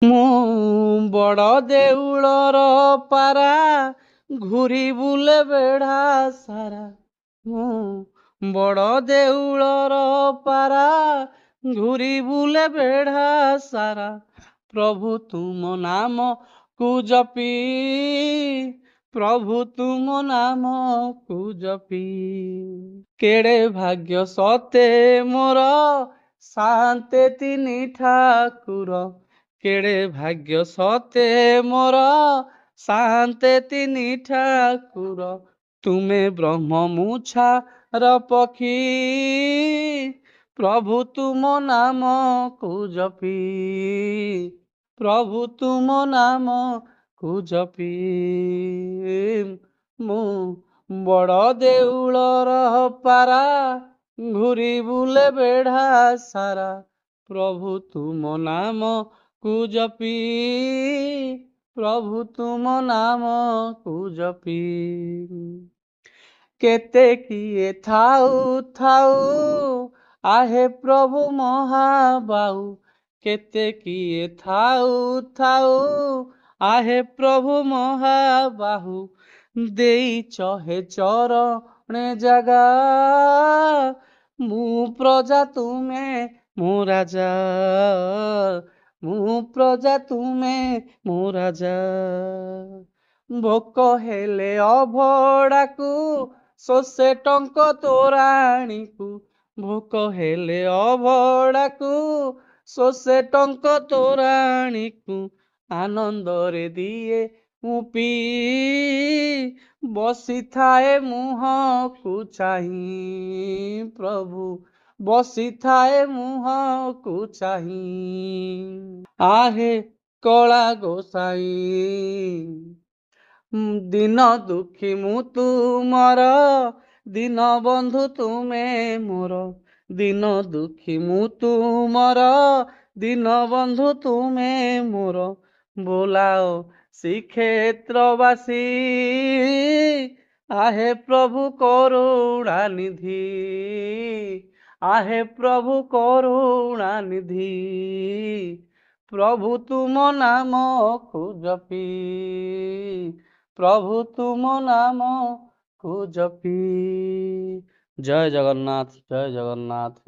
ମୁଁ ବଡ଼ ଦେଉଳର ପାରା ଘୁରି ବୁଲେ ବେଢ଼ା ସାରା। ମୁଁ ବଡ଼ ଦେଉଳର ପାରା ଘୁରି ବୁଲେ ବେଢ଼ା ସାରା। ପ୍ରଭୁ ତୁମ ନାମକୁ ଜପି, ପ୍ରଭୁ ତୁମ ନାମକୁ ଜପି। କେଡ଼େ ଭାଗ୍ୟ ସତେ ମୋର ସାନ୍ତେ ତିନି ଠାକୁର। କେଡ଼େ ଭାଗ୍ୟ ସତେ ମୋର ସାନ୍ତେ ତିନି ଠାକୁର। ତୁମେ ବ୍ରହ୍ମ ମୁଛାର ପକ୍ଷୀ, ପ୍ରଭୁ ତୁମ ନାମକୁ ଜପି, ପ୍ରଭୁ ତୁମ ନାମକୁ ଜପି। ମୁଁ ବଡ଼ ଦେଉଳର ପାରା ଘୁରି ବୁଲେ ବେଢ଼ା ସାରା। ପ୍ରଭୁ ତୁମ ନାମକୁ ଜପି, ପ୍ରଭୁ ତୁମ ନାମକୁ ଜପି। କେତେ କିଏ ଥାଉ ଥାଉ ଆହେ ପ୍ରଭୁ ମହାବାହୁ। କେତେ କିଏ ଥାଉ ଥାଉ ଆହେ ପ୍ରଭୁ ମହାବାହୁ। ଦେଇଛ ହେ ଚରଣେ ଜାଗା, ମୁଁ ପ୍ରଜା ତୁମେ ମୋ ରାଜା, ମୁଁ ପ୍ରଜା ତୁମେ ମୋ ରାଜା। ଭୋକ ହେଲେ ଅଭଡ଼ାକୁ ଶୋଷେ ଟଙ୍କ ତୋରାଣୀକୁ। ଭୋକ ହେଲେ ଅଭଡ଼ାକୁ ଶୋଷେ ଟଙ୍କ ତୋରାଣୀକୁ। ଆନନ୍ଦରେ ଦିଏ ମୁଁ ପିଇ, ବସିଥାଏ ମୁହଁକୁ ଚାହିଁ। ପ୍ରଭୁ ବସିଥାଏ ମୁହଁକୁ ଚାହିଁ। ଆହେ କଳା ଗୋସାଇଁ, ଦିନ ଦୁଃଖୀ ମୁଁ ତୁମର, ଦୀନ ବନ୍ଧୁ ତୁମେ ମୋର। ଦିନ ଦୁଃଖୀ ମୁଁ ତୁମର, ଦୀନ ବନ୍ଧୁ ତୁମେ ମୋର। ବୋଲାଅ ଶ୍ରୀକ୍ଷେତ୍ରବାସୀ, ଆହେ ପ୍ରଭୁ କରୁଣା ନିଧି, ଆହେ ପ୍ରଭୁ କରୁଣା ନିଧି। ପ୍ରଭୁ ତୁମ ନାମକୁ ଜପି, ପ୍ରଭୁ ତୁମ ନାମକୁ ଜପି। ଜୟ ଜଗନ୍ନାଥ, ଜୟ ଜଗନ୍ନାଥ।